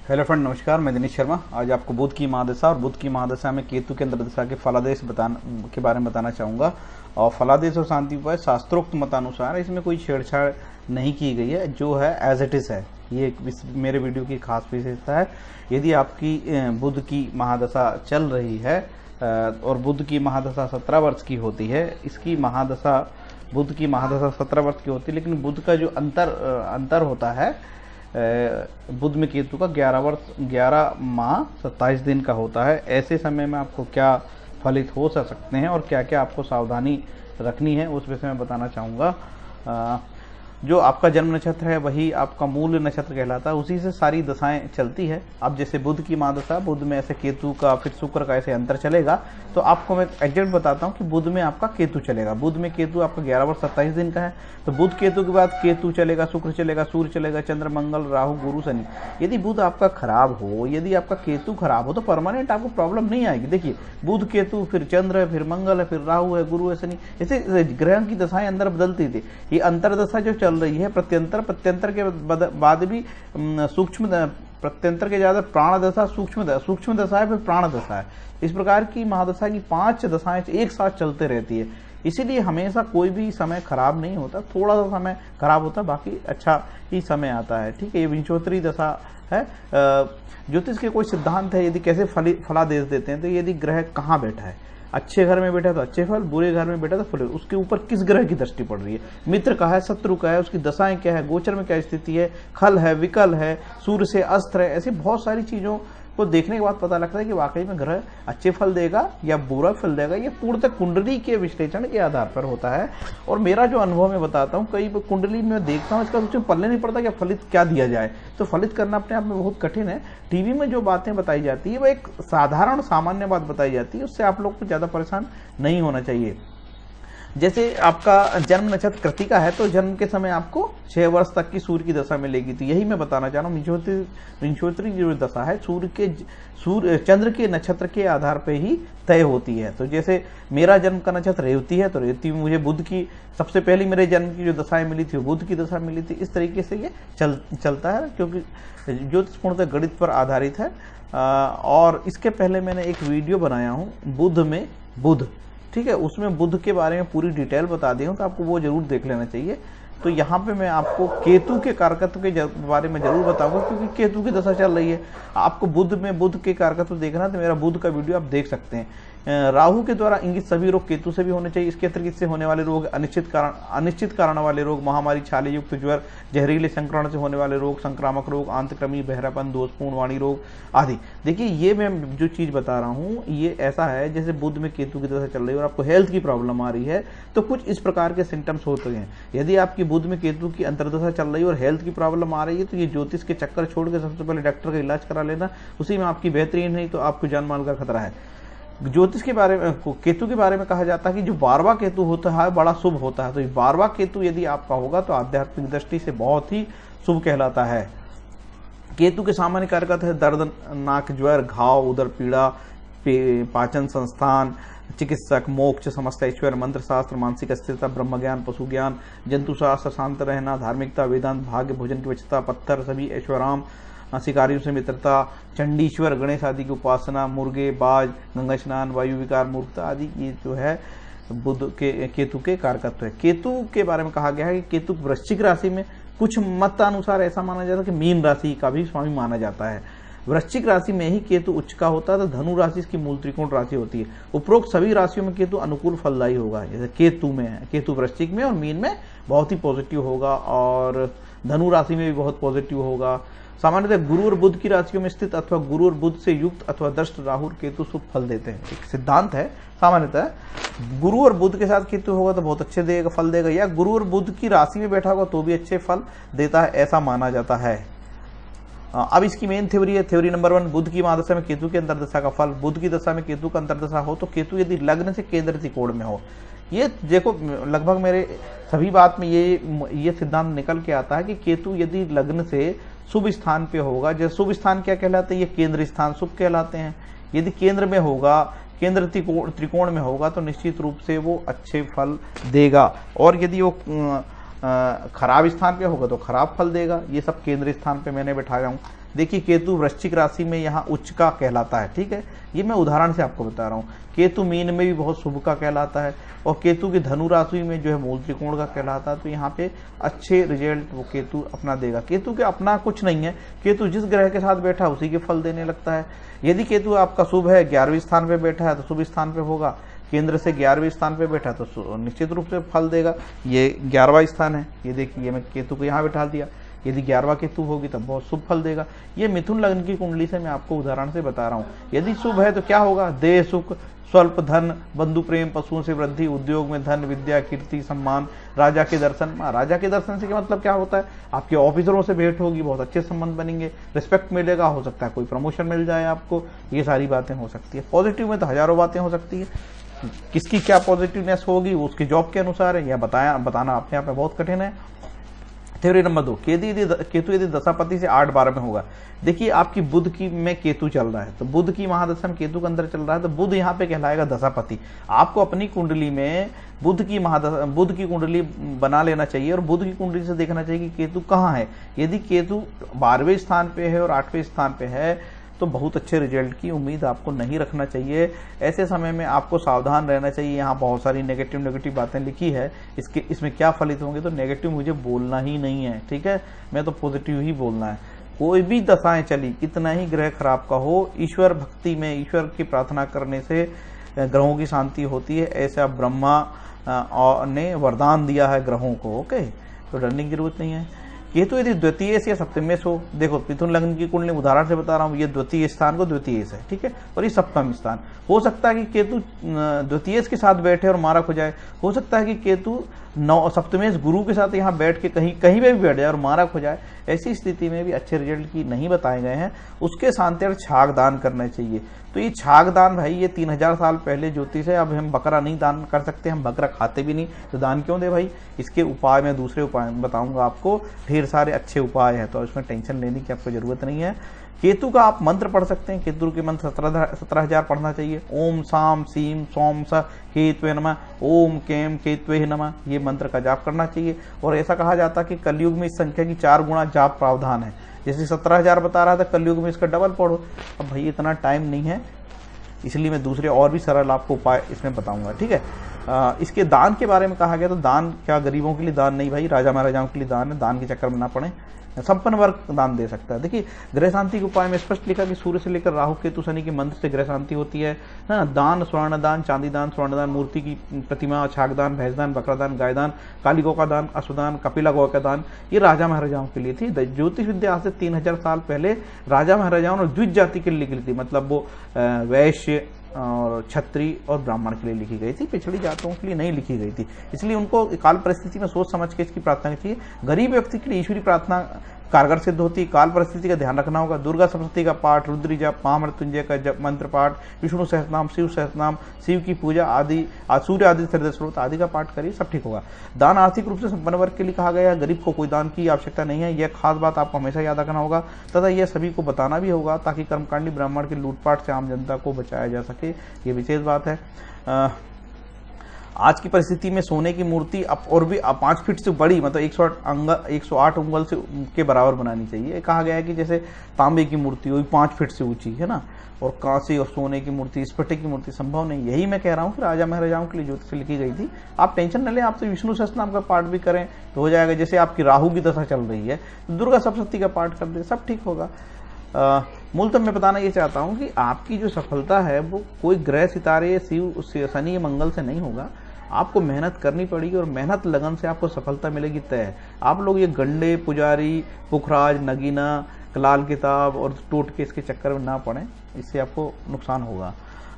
Hello friend, नमस्कार। मैं दिनेश शर्मा। आज आपको बुध की महादशा और बुध की महादशा में केतु के अंतर्दशा के फलादेश के बारे में बताना चाहूँगा। और फलादेश और शांति उपाय शास्त्रोक्त मतानुसार इसमें कोई छेड़छाड़ नहीं की गई है, जो है एज इट इज़ है। ये मेरे वीडियो की खास विशेषता है। यदि आपकी बुध की महादशा चल रही है और बुध की महादशा 17 वर्ष की होती है, इसकी महादशा बुध की महादशा 17 वर्ष की होती है, लेकिन बुध का जो अंतर होता है बुध में केतु का 11 माह 27 दिन का होता है। ऐसे समय में आपको क्या फलित हो सकते हैं और क्या क्या आपको सावधानी रखनी है, उस विषय में बताना चाहूँगा। जो आपका जन्म नक्षत्र है वही आपका मूल नक्षत्र कहलाता है, उसी से सारी दशाएं चलती है। अब जैसे बुध की महादशा, बुध में ऐसे केतु का फिर शुक्र का ऐसे अंतर चलेगा, तो आपको मैं एग्जैक्ट बताता हूँ कि बुध में आपका केतु चलेगा। बुध में केतु आपका 11 वर्ष 27 दिन का है, तो बुध केतु के बाद केतु चलेगा, शुक्र चलेगा, सूर्य चलेगा, चंद्र, मंगल, राहु, गुरु, शनि। यदि बुध आपका खराब हो, यदि आपका केतु खराब हो, तो परमानेंट आपको प्रॉब्लम नहीं आएगी। देखिए, बुध केतु, फिर चंद्र है, फिर मंगल है, फिर राहु है, गुरु है, शनि, ऐसे ग्रहों की दशाएं अंदर बदलती थी। ये अंतरदशा जो चल रही है, प्रत्यंतर के बाद भी सूक्ष्म, प्रत्यंतर के ज्यादा प्राण दशा, सूक्ष्म दशा है, फिर प्राण दशा है। इस प्रकार की महादशा की 5 दशाएं एक साथ चलते रहती है। इसीलिए हमेशा कोई भी समय खराब नहीं होता, थोड़ा सा समय खराब होता, बाकी अच्छा ही समय आता है। ठीक है, ये विंशोत्तरी दशा है। ज्योतिष के कोई सिद्धांत है, यदि कैसे फलादेश देते हैं, तो यदि ग्रह कहाँ बैठा है, अच्छे घर में बैठा तो अच्छे फल, बुरे घर में बैठा तो फल, उसके ऊपर किस ग्रह की दृष्टि पड़ रही है, मित्र का है, शत्रु का है, उसकी दशाएं क्या है, गोचर में क्या स्थिति है, खल है, विकल है, सूर्य से अस्त्र है, ऐसी बहुत सारी चीजों को देखने के बाद पता लगता है कि वाकई में ग्रह अच्छे फल देगा या बुरा फल देगा। ये पूर्णतः कुंडली के विश्लेषण के आधार पर होता है। और मेरा जो अनुभव मैं बताता हूँ, कई कुंडली में देखता हूँ, इसका उसमें पल्ले नहीं पड़ता कि फलित क्या दिया जाए। तो फलित करना अपने आप में बहुत कठिन है। टीवी में जो बातें बताई जाती है वो एक साधारण सामान्य बात बताई जाती है, उससे आप लोग को ज्यादा परेशान नहीं होना चाहिए। जैसे आपका जन्म नक्षत्र कृतिका है, तो जन्म के समय आपको 6 वर्ष तक की सूर्य की दशा मिलेगी। तो यही मैं बताना चाह रहा हूँ, विंशोत्तरी जो दशा है चंद्र के नक्षत्र के आधार पर ही तय होती है। तो जैसे मेरा जन्म का नक्षत्र रेवती है, तो रेवती में मुझे बुध की सबसे पहली मेरे जन्म की जो दशाएं मिली थी वो बुध की दशा मिली थी। इस तरीके से ये चलता है, क्योंकि ज्योतिष पूर्णतः गणित पर आधारित है। और इसके पहले मैंने एक वीडियो बनाया हूँ बुध में बुध, ठीक है, उसमें बुध के बारे में पूरी डिटेल बता दी हूँ, तो आपको वो जरूर देख लेना चाहिए। तो यहाँ पे मैं आपको केतु के कारकत्व के बारे में जरूर बताऊंगा, क्योंकि केतु की दशा चल रही है। आपको बुध में बुध के कारकत्व देखना तो मेरा बुध का वीडियो आप देख सकते हैं। राहु के द्वारा इंगित सभी रोग केतु से भी होने चाहिए। इसके अतिरिक्त इससे होने वाले रोग, अनिश्चित कारण वाले रोग, महामारी, छाले युक्त ज्वर, जहरीले संक्रमण से होने वाले रोग, संक्रामक रोग, आंतक्रमी, बहरापन, दोषपूर्ण वाणी रोग आदि। देखिए, ये मैं जो चीज बता रहा हूँ ये ऐसा है जैसे बुध में केतु की दशा चल रही है और आपको हेल्थ की प्रॉब्लम आ रही है, तो कुछ इस प्रकार के सिम्टम्स होते हैं। यदि आपकी बुध में केतु की अंतर्दशा चल रही है और हेल्थ की प्रॉब्लम आ रही है, तो ये ज्योतिष के चक्कर छोड़ के सबसे पहले डॉक्टर का इलाज करा लेना, उसी में आपकी बेहतरी नहीं तो आपको जान माल का खतरा है। ज्योतिष के बारे में, केतु के बारे में कहा जाता है कि जो 12वां केतु होता है बड़ा शुभ होता है। तो 12वां केतु यदि आपका होगा तो आध्यात्मिक दृष्टि से बहुत ही शुभ कहलाता है। केतु के सामान्य कारक है दर्द, नाक, ज्वर, घाव, उदर पीड़ा, पाचन संस्थान, चिकित्सक, मोक्ष, समस्त ऐश्वर्य, मंत्र शास्त्र, मानसिक स्थिरता, ब्रह्म ज्ञान, पशु ज्ञान, जंतु शास्त्र, शांत रहना, धार्मिकता, वेदांत, भाग्य, भोजन की वचता, पत्थर, सभी ऐश्वराम, शिकारियों से मित्रता, चंडीश्वर, गणेश आदि की उपासना, मुर्गे, बाज, गंगा स्नान, वायु विकार, मूर्खता आदि ये जो है बुध के केतु के कारकत्व है। केतु के बारे में कहा गया है कि केतु वृश्चिक राशि में, कुछ मतानुसार ऐसा माना जाता है कि मीन राशि का भी स्वामी माना जाता है। वृश्चिक राशि में ही केतु उच्च का होता है, तो धनु राशि इसकी मूल त्रिकोण राशि होती है। उपरोक्त सभी राशियों में केतु अनुकूल फलदायी होगा। जैसे केतु में है, केतु वृश्चिक में और मीन में बहुत ही पॉजिटिव होगा, और धनु राशि में भी बहुत पॉजिटिव होगा। सामान्यतः गुरु और बुध की राशियों में स्थित अथवा गुरु और बुध से युक्त अथवा दष्ट राहु और केतु शुभ फल देते हैं। एक सिद्धांत है, सामान्यतः गुरु और बुध के साथ केतु होगा तो बहुत अच्छे देगा, फल देगा, या गुरु और बुध की राशि में बैठा होगा तो भी अच्छे फल देता है, ऐसा माना जाता है। अब इसकी मेन थ्योरी है, थ्योरी नंबर 1, बुध की महादशा में केतु की अंतर्दशा का फल। बुध की दशा में केतु का अंतर्दशा हो तो केतु यदि लग्न से केंद्र त्रिकोण में हो, ये देखो लगभग मेरे सभी बात में ये सिद्धांत निकल के आता है कि केतु यदि लग्न से शुभ स्थान पे होगा, जैसे शुभ स्थान क्या कहलाते हैं, ये केंद्र स्थान शुभ कहलाते हैं। यदि केंद्र में होगा, केंद्र त्रिकोण में होगा तो निश्चित रूप से वो अच्छे फल देगा, और यदि वो खराब स्थान पे होगा तो खराब फल देगा। ये सब केंद्र स्थान पे मैंने बैठाया हूँ। देखिए केतु वृश्चिक राशि में यहाँ उच्च का कहलाता है, ठीक है, ये मैं उदाहरण से आपको बता रहा हूँ। केतु मीन में भी बहुत शुभ का कहलाता है, और केतु की धनु राशि में जो है मूल त्रिकोण का कहलाता है। तो यहाँ पे अच्छे रिजल्ट वो केतु अपना देगा। केतु के अपना कुछ नहीं है, केतु जिस ग्रह के साथ बैठा उसी के फल देने लगता है। यदि केतु आपका शुभ है, 11वें स्थान पे बैठा है तो शुभ स्थान पे होगा, केंद्र से 11वें स्थान पे बैठा तो निश्चित रूप से फल देगा। ये 11वां स्थान है, ये देखिए मैं केतु को यहाँ बैठा दिया, यदि 11वां केतु होगी तब बहुत शुभ फल देगा। ये मिथुन लग्न की कुंडली से मैं आपको उदाहरण से बता रहा हूँ। यदि शुभ है तो क्या होगा, देह सुख, स्वल्प धन, बंधु प्रेम, पशुओं से वृद्धि, उद्योग में धन, विद्या, कीर्ति, सम्मान, राजा के दर्शन। राजा के दर्शन से क्या मतलब क्या होता है, आपके ऑफिसरों से भेंट होगी, बहुत अच्छे संबंध बनेंगे, रिस्पेक्ट मिलेगा, हो सकता है कोई प्रमोशन मिल जाए आपको, ये सारी बातें हो सकती है। पॉजिटिव में तो हजारों बातें हो सकती है, किसकी क्या पॉजिटिवनेस होगी वो उसके जॉब के अनुसार है, या बताना अपने आप में बहुत कठिन है। थ्योरी नंबर 2, केतु यदि दशापति से 8-12 में होगा। देखिए आपकी बुध की में केतु चल रहा है, तो बुध की महादशा में केतु के अंदर चल रहा है, तो बुध यहाँ पे कहलाएगा दशापति। आपको अपनी कुंडली में बुध की कुंडली बना लेना चाहिए, और बुध की कुंडली से देखना चाहिए कि केतु कहाँ है। यदि केतु 12वें स्थान पे है और 8वें स्थान पे है तो बहुत अच्छे रिजल्ट की उम्मीद आपको नहीं रखना चाहिए। ऐसे समय में आपको सावधान रहना चाहिए। यहाँ बहुत सारी नेगेटिव बातें लिखी है, इसमें क्या फलित होंगे, तो नेगेटिव मुझे बोलना ही नहीं है, ठीक है, मैं तो पॉजिटिव ही बोलना है। कोई भी दशाएं चली, कितना ही ग्रह खराब का हो, ईश्वर भक्ति में ईश्वर की प्रार्थना करने से ग्रहों की शांति होती है। ऐसा ब्रह्मा ने वरदान दिया है ग्रहों को, ओके, तो डरने की जरूरत नहीं है। केतु यदि द्वितीय या सप्तम हो, देखो मिथुन लग्न की कुंडली उदाहरण से बता रहा हूँ, ये द्वितीय स्थान को द्वितीय है, ठीक है, और ये सप्तम स्थान। हो सकता है कि केतु द्वितीय के साथ बैठे और मारक हो जाए, हो सकता है कि केतु सप्तमेश गुरु के साथ यहाँ बैठ के कहीं पे भी बैठ जाए और मारक हो जाए। ऐसी स्थिति में भी अच्छे रिजल्ट की नहीं बताए गए हैं। उसके शांति छाग दान करना चाहिए। तो ये छाग दान भाई ये 3000 साल पहले ज्योतिष है। अब हम बकरा नहीं दान कर सकते, हम बकरा खाते भी नहीं, तो दान क्यों दे भाई। इसके उपाय मैं दूसरे उपाय बताऊंगा आपको, ढेर सारे अच्छे उपाय हैं, तो इसमें टेंशन लेने की आपको जरूरत नहीं है। केतु का आप मंत्र पढ़ सकते हैं। केतु के मंत्र 17,000 पढ़ना चाहिए। ओम साम सीम सोम स केतवे नमः, ओम केम केतवे नमः, ये मंत्र का जाप करना चाहिए। और ऐसा कहा जाता है कि कलयुग में इस संख्या की 4 गुना जाप प्रावधान है। जैसे 17,000 बता रहा था, कलयुग में इसका डबल पढ़ो। अब भाई इतना टाइम नहीं है, इसलिए मैं दूसरे और भी सरल आपको उपाय इसमें बताऊंगा, ठीक है। इसके दान के बारे में कहा गया, तो दान क्या गरीबों के लिए दान नहीं भाई, राजा महाराजाओं के लिए दान है। दान के चक्कर में ना पड़े, संपन्न वर्ग दान दे सकता है। देखिए ग्रह शांति के उपाय में स्पष्ट लिखा कि सूर्य से लेकर राहु केतु शनि के मंत्र से ग्रह शांति होती है ना। दान स्वर्ण दान, चांदी दान, स्वर्ण दान, मूर्ति की प्रतिमा, छाग दान, भैंस दान, बकरा दान, गाय दान, काली गौ का दान, अश्वदान, कपिला गौ का दान, ये राजा महाराजाओं के लिए थी। ज्योतिष विद्या आज से 3000 साल पहले राजा महाराजाओं और द्विज जाति के लिए लिखी थी, मतलब वो वैश्य और क्षत्रिय और ब्राह्मण के लिए लिखी गई थी, पिछड़ी जातों के लिए नहीं लिखी गई थी। इसलिए उनको काल परिस्थिति में सोच समझ के इसकी प्रार्थना चाहिए। गरीब व्यक्ति के लिए ईश्वरी प्रार्थना कारगर सिद्ध होती है। काल परिस्थिति का ध्यान रखना होगा। दुर्गा सप्तशती का पाठ, रुद्री जप, महामृत्युंजय का जप, मंत्र पाठ, विष्णु सहस्रनाम, शिव सहस्रनाम, शिव की पूजा आदि, सूर्य आदि हृदय स्रोत आदि का पाठ करिए, सब ठीक होगा। दान आर्थिक रूप से संपन्न वर्ग के लिए कहा गया है, गरीब को कोई दान की आवश्यकता नहीं है। यह खास बात आपको हमेशा याद रखना होगा तथा यह सभी को बताना भी होगा, ताकि कर्मकांडी ब्राह्मण के लूटपाट से आम जनता को बचाया जा सके। ये विशेष बात है। आज की परिस्थिति में सोने की मूर्ति और भी 5 फीट से बड़ी, मतलब 108 उंगल से के बराबर बनानी चाहिए। कहा गया है कि जैसे तांबे की मूर्ति हुई 5 फीट से ऊंची, है ना, और कांसे और सोने की मूर्ति, स्फटिक की मूर्ति संभव नहीं। यही मैं कह रहा हूँ कि राजा महाराजाओं के लिए ज्योतिष लिखी गई थी। आप टेंशन न लें, आप तो विष्णु सहस्त्रनाम का पाठ भी करें तो हो जाएगा। जैसे आपकी राहु की दशा चल रही है, दुर्गा सप्तशती का पाठ कर दे, सब ठीक होगा। मूलतः मैं बताना ये चाहता हूँ कि आपकी जो सफलता है वो कोई ग्रह सितारे शिव शनि मंगल से नहीं होगा। आपको मेहनत करनी पड़ेगी और मेहनत लगन से आपको सफलता मिलेगी तय। आप लोग ये गंडे, पुजारी, पुखराज, नगीना, लाल किताब और टोटके इसके चक्कर में ना पड़े, इससे आपको नुकसान होगा।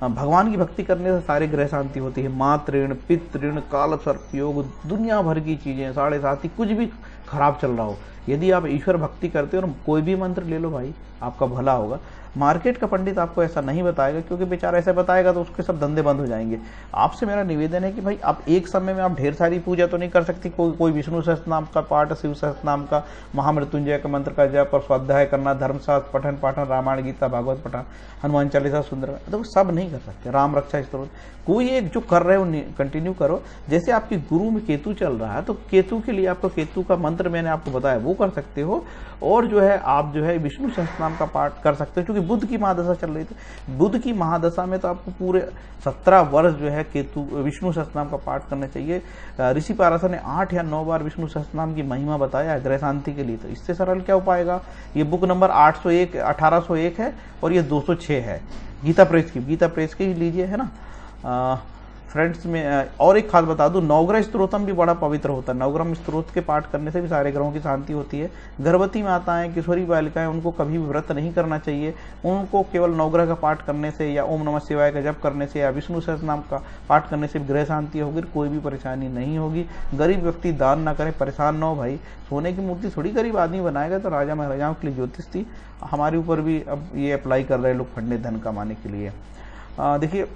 भगवान की भक्ति करने से सारे ग्रह शांति होती है। मात ऋण, पित्त ऋण, काल सर्प योग, दुनिया भर की चीजें, 7.5 कुछ भी खराब चल रहा हो, यदि आप ईश्वर भक्ति करते हो और कोई भी मंत्र ले लो भाई, आपका भला होगा। मार्केट का पंडित आपको ऐसा नहीं बताएगा, क्योंकि बेचारा ऐसा बताएगा तो उसके सब धंधे बंद हो जाएंगे। आपसे मेरा निवेदन है कि भाई आप एक समय में आप ढेर सारी पूजा तो नहीं कर सकती। कोई विष्णु सहस्त्रनाम का पाठ, शिव सहस्त्रनाम का, महामृत्युंजय का मंत्र का जप और स्वाध्याय करना, धर्मशास्त्र पठन पाठन, रामायण गीता भागवत पठन, हनुमान चालीसा, सुंदर, तो सब नहीं कर सकते। राम रक्षा स्तोत्र, कोई एक जो कर रहे हो कंटिन्यू करो। जैसे आपकी गुरु में केतु चल रहा है, तो केतु के लिए आपको केतु का मंत्र मैंने आपको बताया वो कर सकते हो। और जो है आप जो है विष्णु सहस्त्रनाम का पाठ कर सकते हो, क्योंकि बुध की महादशा चल रही थी। बुध की महादशा में तो आपको पूरे 17 वर्ष जो है केतु विष्णु सहस्त्रनाम का पाठ करना चाहिए। ऋषि पाराशर ने 8 या 9 बार विष्णु सहस्त्रनाम की महिमा बताया है ग्रह शांति के लिए। तो इससे सरल क्या उपाय आएगा? ये बुक नंबर 801 1801 है और ये 206 है गीता प्रेस की ही लीजिए, है ना। फ्रेंड्स में और एक खास बता दूं, नवग्रह स्तोत्रम भी बड़ा पवित्र होता है। नवग्रह स्तोत्र के पाठ करने से भी सारे ग्रहों की शांति होती है। गर्भवती माताएं, किशोरी बालिकाएं, उनको कभी भी व्रत नहीं करना चाहिए। उनको केवल नवग्रह का पाठ करने से या ओम नमः शिवाय का जप करने से या विष्णु सहस्त्रनाम का पाठ करने से ग्रह शांति होगी, कोई भी परेशानी नहीं होगी। गरीब व्यक्ति दान ना करे, परेशान ना हो भाई। सोने की मूर्ति थोड़ी गरीब आदमी बनाएगा। तो राजा महाराजाओं के लिए ज्योतिष थी, हमारे ऊपर भी अब ये अप्लाई कर रहे हैं लोग फंडे धन कमाने के लिए। देखिए,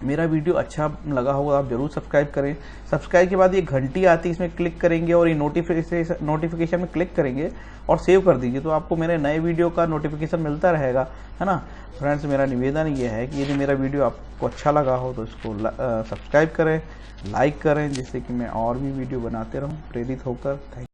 मेरा वीडियो अच्छा लगा होगा आप जरूर सब्सक्राइब करें। सब्सक्राइब के बाद ये घंटी आती है, इसमें क्लिक करेंगे और ये नोटिफिकेशन में क्लिक करेंगे और सेव कर दीजिए, तो आपको मेरे नए वीडियो का नोटिफिकेशन मिलता रहेगा, है ना। फ्रेंड्स, मेरा निवेदन ये है कि यदि मेरा वीडियो आपको अच्छा लगा हो तो इसको सब्सक्राइब करें, लाइक करें, जिससे कि मैं और भी वीडियो बनाते रहूँ प्रेरित होकर। Thank you.